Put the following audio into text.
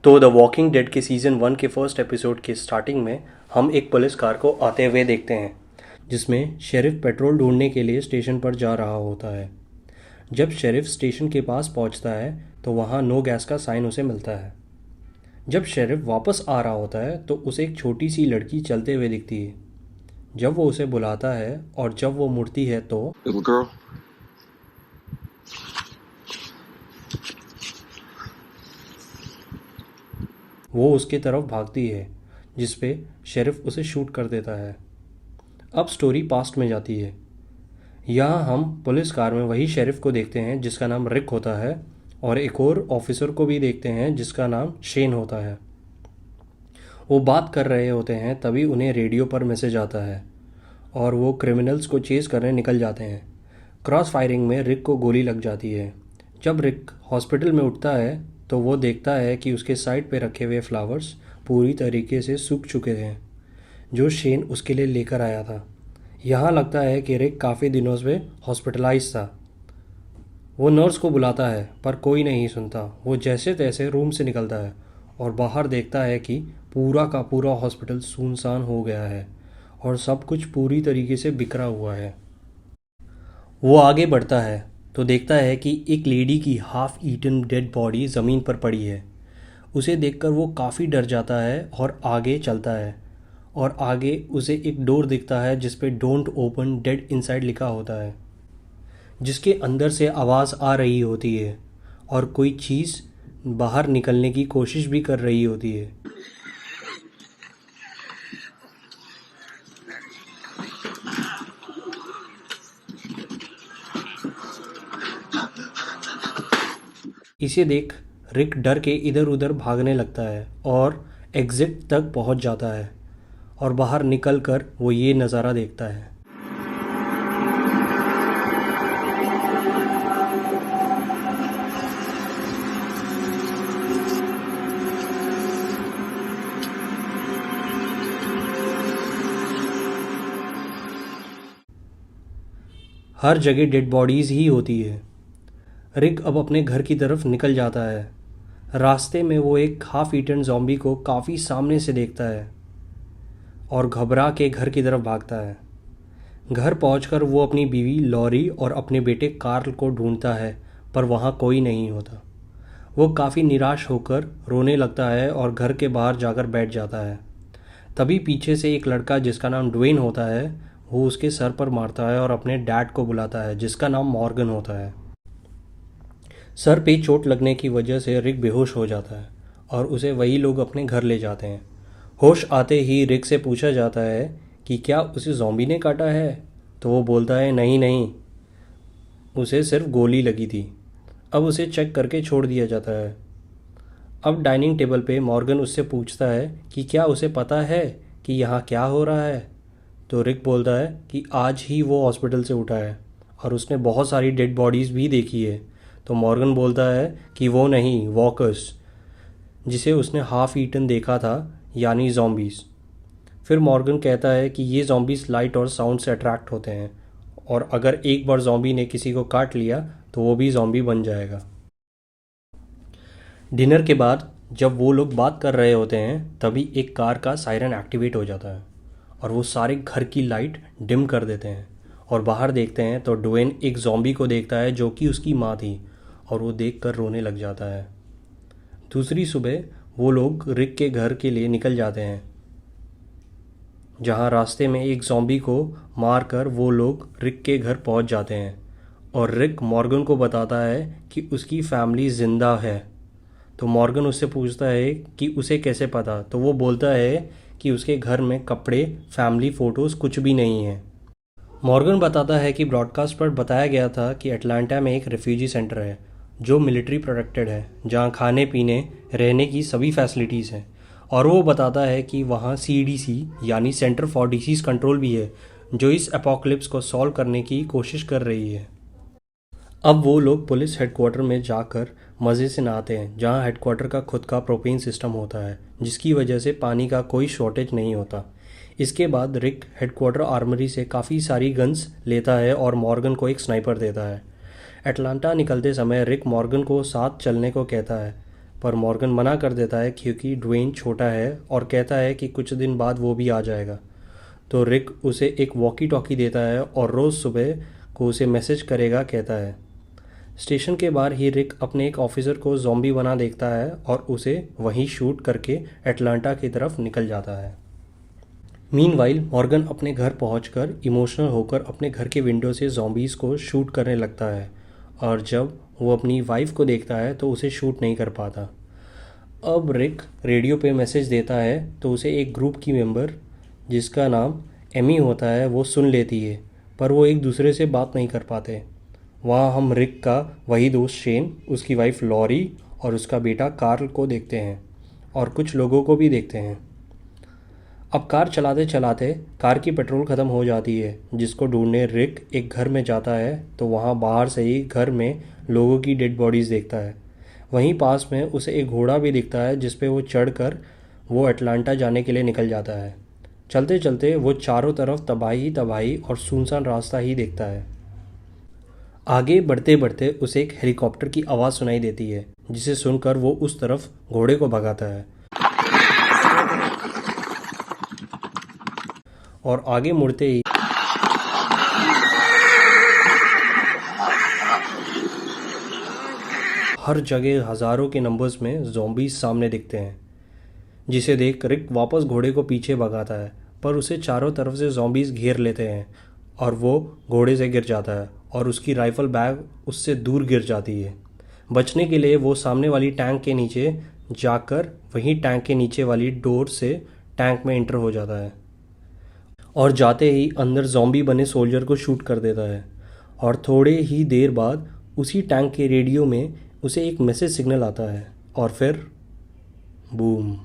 तो the walking dead के season 1 के फर्स्ट एपिसोड के स्टार्टिंग में हम एक पुलिस कार को आते हुए देखते हैं जिसमें शेरिफ पेट्रोल ढूंढने के लिए स्टेशन पर जा रहा होता है। जब शेरिफ स्टेशन के पास पहुंचता है तो वहां नो गैस का साइन उसे मिलता है। जब शेरिफ वापस आ रहा होता है तो उसे एक छोटी सी लड़की चलते हुए दिखती है। जब वो उसे बुलाता है और जब वो मुड़ती है तो Little girl? वो उसके तरफ भागती है, जिस पे शेरिफ उसे शूट कर देता है। अब स्टोरी पास्ट में जाती है। यहाँ हम पुलिस कार में वही शेरिफ को देखते हैं जिसका नाम रिक होता है और एक और ऑफिसर को भी देखते हैं जिसका नाम शेन होता है। वो बात कर रहे होते हैं तभी उन्हें रेडियो पर मैसेज आता है और वो क्रिमिनल्स को चेज़ करने निकल जाते हैं। क्रॉस फायरिंग में रिक को गोली लग जाती है। जब रिक हॉस्पिटल में उठता है तो वो देखता है कि उसके साइड पे रखे हुए फ्लावर्स पूरी तरीके से सूख चुके हैं जो शेन उसके लिए लेकर आया था। यहाँ लगता है कि रिक काफ़ी दिनों से हॉस्पिटलाइज था। वो नर्स को बुलाता है पर कोई नहीं सुनता। वो जैसे तैसे रूम से निकलता है और बाहर देखता है कि पूरा का पूरा हॉस्पिटल सुनसान हो गया है और सब कुछ पूरी तरीके से बिखरा हुआ है। वो आगे बढ़ता है तो देखता है कि एक लेडी की हाफ ईटन डेड बॉडी ज़मीन पर पड़ी है। उसे देखकर वो काफ़ी डर जाता है और आगे चलता है और आगे उसे एक डोर दिखता है जिस पे डोंट ओपन डेड इनसाइड लिखा होता है, जिसके अंदर से आवाज़ आ रही होती है और कोई चीज़ बाहर निकलने की कोशिश भी कर रही होती है। इसे देख रिक डर के इधर उधर भागने लगता है और एग्ज़िट तक पहुंच जाता है और बाहर निकल कर वो ये नज़ारा देखता है। हर जगह डेड बॉडीज़ ही होती है। रिक अब अपने घर की तरफ निकल जाता है। रास्ते में वो एक हाफ ईटन ज़ॉम्बी को काफ़ी सामने से देखता है और घबरा के घर की तरफ भागता है। घर पहुंचकर वो अपनी बीवी लॉरी और अपने बेटे कार्ल को ढूंढता है पर वहाँ कोई नहीं होता। वो काफ़ी निराश होकर रोने लगता है और घर के बाहर जाकर बैठ जाता है। तभी पीछे से एक लड़का जिसका नाम ड्वेन होता है वो उसके सर पर मारता है और अपने डैड को बुलाता है जिसका नाम मॉर्गन होता है। सर पे चोट लगने की वजह से रिक बेहोश हो जाता है और उसे वही लोग अपने घर ले जाते हैं। होश आते ही रिक से पूछा जाता है कि क्या उसे ज़ॉम्बी ने काटा है, तो वो बोलता है नहीं नहीं, उसे सिर्फ गोली लगी थी। अब उसे चेक करके छोड़ दिया जाता है। अब डाइनिंग टेबल पे मॉर्गन उससे पूछता है कि क्या उसे पता है कि यहाँ क्या हो रहा है, तो रिक बोलता है कि आज ही वो हॉस्पिटल से उठा है और उसने बहुत सारी डेड बॉडीज़ भी देखी है। तो मॉर्गन बोलता है कि वो नहीं, वॉकर्स, जिसे उसने हाफ ईटन देखा था, यानी ज़ॉम्बीज़। फिर मॉर्गन कहता है कि ये ज़ॉम्बीज़ लाइट और साउंड से अट्रैक्ट होते हैं और अगर एक बार ज़ॉम्बी ने किसी को काट लिया तो वो भी ज़ॉम्बी बन जाएगा। डिनर के बाद जब वो लोग बात कर रहे होते हैं तभी एक कार का सायरन एक्टिवेट हो जाता है और वो सारे घर की लाइट डिम कर देते हैं और बाहर देखते हैं तो ड्वेन एक ज़ॉम्बी को देखता है जो कि उसकी माँ थी और वो देखकर रोने लग जाता है। दूसरी सुबह वो लोग रिक के घर के लिए निकल जाते हैं, जहाँ रास्ते में एक ज़ॉम्बी को मारकर वो लोग रिक के घर पहुँच जाते हैं और रिक मॉर्गन को बताता है कि उसकी फैमिली ज़िंदा है। तो मॉर्गन उससे पूछता है कि उसे कैसे पता, तो वो बोलता है कि उसके घर में कपड़े, फैमिली फ़ोटोज़ कुछ भी नहीं है। मॉर्गन बताता है कि ब्रॉडकास्ट पर बताया गया था कि अटलांटा में एक रेफ्यूजी सेंटर है जो मिलिट्री प्रोटेक्टेड है, जहां खाने पीने रहने की सभी फैसिलिटीज़ हैं, और वो बताता है कि वहां CDC यानी सेंटर फॉर डिसीज़ कंट्रोल भी है जो इस एपोकलिप्स को सॉल्व करने की कोशिश कर रही है। अब वो लोग पुलिस हेडक्वार्टर में जाकर मज़े से नहाते हैं, जहां हेडक्वार्टर का खुद का प्रोपेन सिस्टम होता है जिसकी वजह से पानी का कोई शॉर्टेज नहीं होता। इसके बाद रिक हेडक्वार्टर आर्मरी से काफ़ी सारी गन्स लेता है और मॉर्गन को एक स्नाइपर देता है। अटलांटा निकलते समय रिक मॉर्गन को साथ चलने को कहता है पर मॉर्गन मना कर देता है क्योंकि ड्वेन छोटा है और कहता है कि कुछ दिन बाद वो भी आ जाएगा। तो रिक उसे एक वॉकी टॉकी देता है और रोज़ सुबह को उसे मैसेज करेगा कहता है। स्टेशन के बाहर ही रिक अपने एक ऑफिसर को ज़ॉम्बी बना देखता है और उसे वहीं शूट करके एटलांटा की तरफ निकल जाता है। मीनवाइल मॉर्गन अपने घर पहुंचकर इमोशनल होकर अपने घर के विंडो से ज़ॉम्बीज़ को शूट करने लगता है और जब वो अपनी वाइफ को देखता है तो उसे शूट नहीं कर पाता। अब रिक रेडियो पे मैसेज देता है तो उसे एक ग्रुप की मेंबर जिसका नाम एमी होता है वो सुन लेती है, पर वो एक दूसरे से बात नहीं कर पाते। वहाँ हम रिक का वही दोस्त शेन, उसकी वाइफ लॉरी और उसका बेटा कार्ल को देखते हैं और कुछ लोगों को भी देखते हैं। अब कार चलाते चलाते कार की पेट्रोल ख़त्म हो जाती है, जिसको ढूंढने रिक एक घर में जाता है तो वहाँ बाहर से ही घर में लोगों की डेड बॉडीज़ देखता है। वहीं पास में उसे एक घोड़ा भी दिखता है जिस पे वो चढ़कर वो अटलांटा जाने के लिए निकल जाता है। चलते चलते वो चारों तरफ तबाही ही तबाही और सुनसान रास्ता ही देखता है। आगे बढ़ते बढ़ते उसे एक हेलीकॉप्टर की आवाज़ सुनाई देती है, जिसे सुनकर वो उस तरफ घोड़े को भगाता है और आगे मुड़ते ही हर जगह हज़ारों के नंबर्स में ज़ॉम्बीज़ सामने दिखते हैं, जिसे देख रिक वापस घोड़े को पीछे भगाता है, पर उसे चारों तरफ से ज़ॉम्बीज़ घेर लेते हैं और वो घोड़े से गिर जाता है और उसकी राइफ़ल बैग उससे दूर गिर जाती है। बचने के लिए वो सामने वाली टैंक के नीचे जाकर वहीं टैंक के नीचे वाली डोर से टैंक में एंटर हो जाता है और जाते ही अंदर ज़ॉम्बी बने सोल्जर को शूट कर देता है। और थोड़े ही देर बाद उसी टैंक के रेडियो में उसे एक मैसेज सिग्नल आता है और फिर बूम।